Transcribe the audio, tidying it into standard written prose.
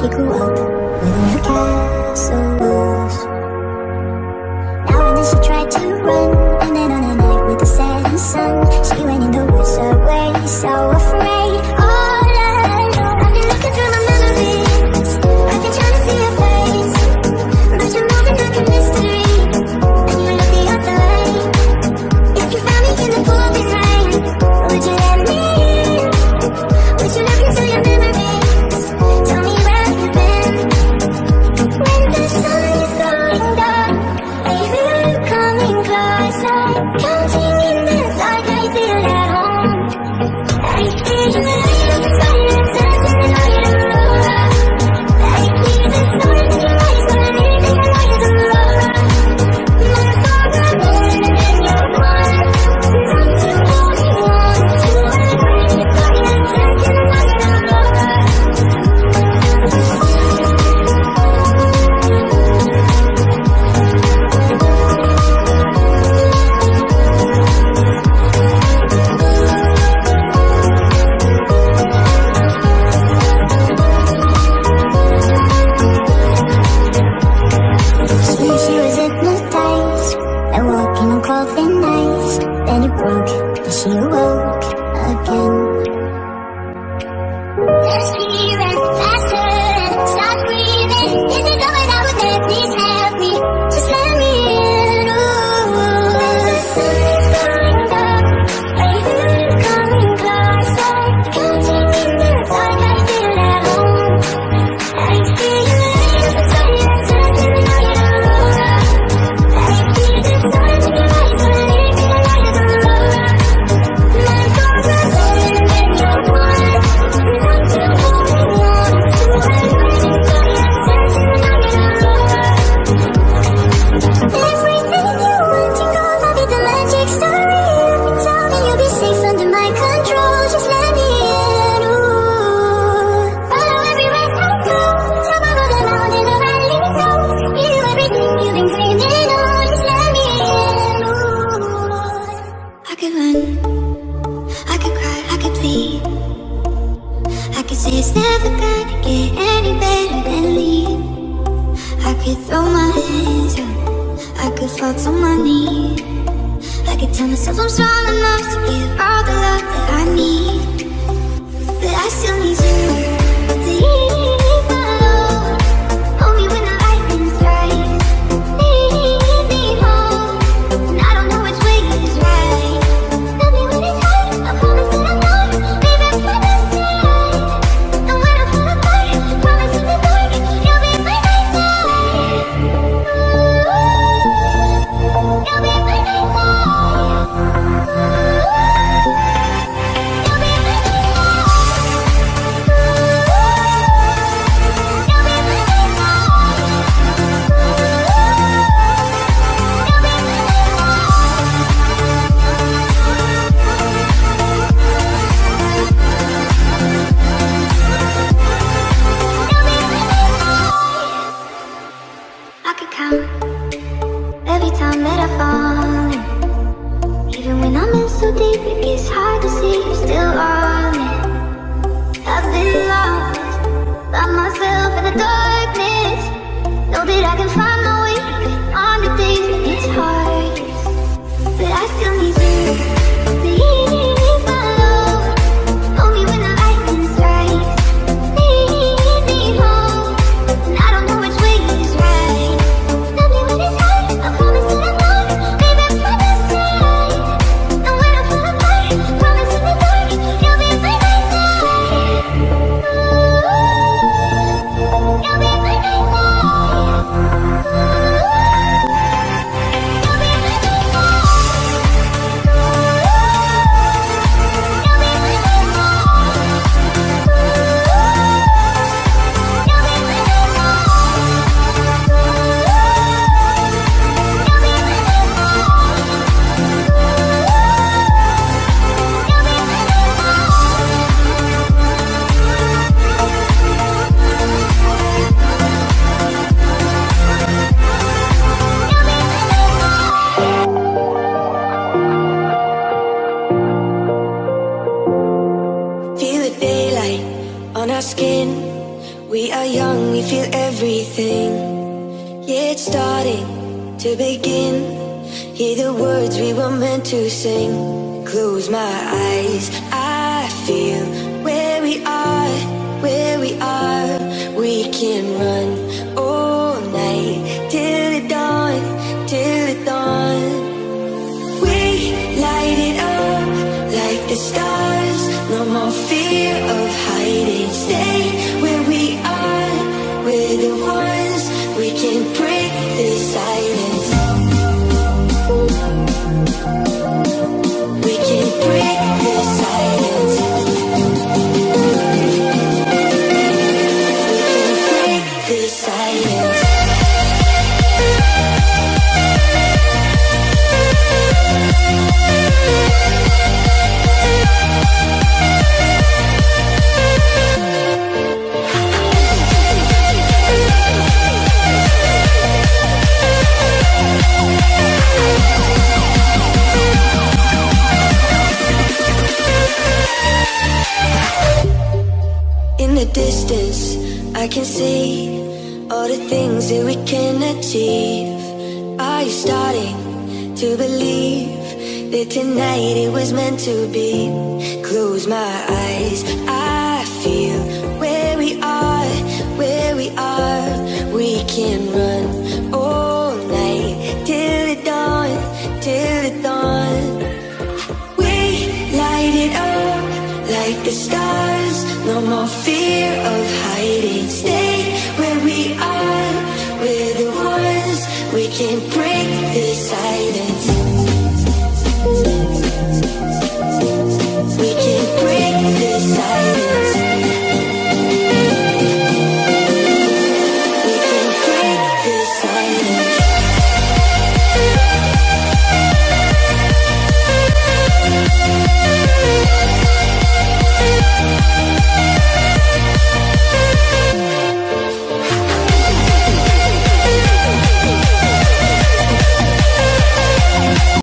she grew up within her castle walls. Now and then she tried to run, and then on a night with the setting sun, she went in the woods away, so afraid, all alone. I've been looking through my memories, I've been trying to see your face, but you're moving like a mystery, and you look the other way. If you found me in the pouring rain, would you let me in? Would you look into your memories? Tell me where you've been. When the sun is going down, I feel you coming closer, counting in the dark, I feel at home. I feel you in the silence, dancing in all your aurora. I feel the stars in your eyes, but I need to know you're the Laura. My thoughts are moving and you're gone. Time to hold you on to a great fire, dancing in all your aurora. She was hypnotized by walking on cold thin ice. Then it broke, and she awoke again. Let's be faster and start breathing. Is it going out with me? Please help me. Just let me in. Ooh. When the sun is going down, I feel you coming closer, counting in the dark, I feel at home. I feel you in the silence, dancing in all your aurora. I feel the stars in your eyes, but I need to know you're the Laura. My thoughts are moving and you're gone. Time to hold you on to a great fire, dancing in all your aurora. Everything you want to know, I'll be the magic story. You can tell me you'll be safe under my control. Just let me in, ooh. Follow everywhere I go, top of the mountain, the valley, so you do everything you've been dreaming of. Just let me in, ooh. I could run, I could cry, I could plead, I could say it's never gonna get any better than leave. I could throw my hands up, I could fall to my knees, I could tell myself I'm strong enough to give all the love that I need. But I still need you to ease my load. Hold me when the lightning strikes. Lead me home, and I don't know which way is right. Love me when it's hard, I promise that I'm not leaving by the side. And when I fall apart, I promise in the dark you'll be by my side. You'll be by my side. You'll be by my I could count every time that I fall in. Even when I'm in so deep, it gets hard to see you're still on it. I've been lost by myself in the darkness. Know that I can find my way on the days when it's hardest. But I still need you to ease my load. Hold me when the lightning strikes. Lead me home, and I don't know which way is right. Love me when it's hard, I promise that I'm not leaving by the side. And when I fall apart, promise in the dark you'll be by my side. You'll be by my side. We are young, we feel everything. Yeah, it's starting to begin. Hear the words we were meant to sing. Close my eyes, I feel where we are, where we are. We can run all night till the dawn, till the dawn. We light it up like the stars. No more fear of hiding. Stay where we are. We're the ones. We can break this silence. We can break this silence. We can break this silence. In the distance, I can see all the things that we can achieve. Are you starting to believe that tonight it was meant to be? Close my eyes, I feel where we are, where we are. We can run all night till the dawn, till the dawn. We light it up like the stars. No more fear of hiding. Stay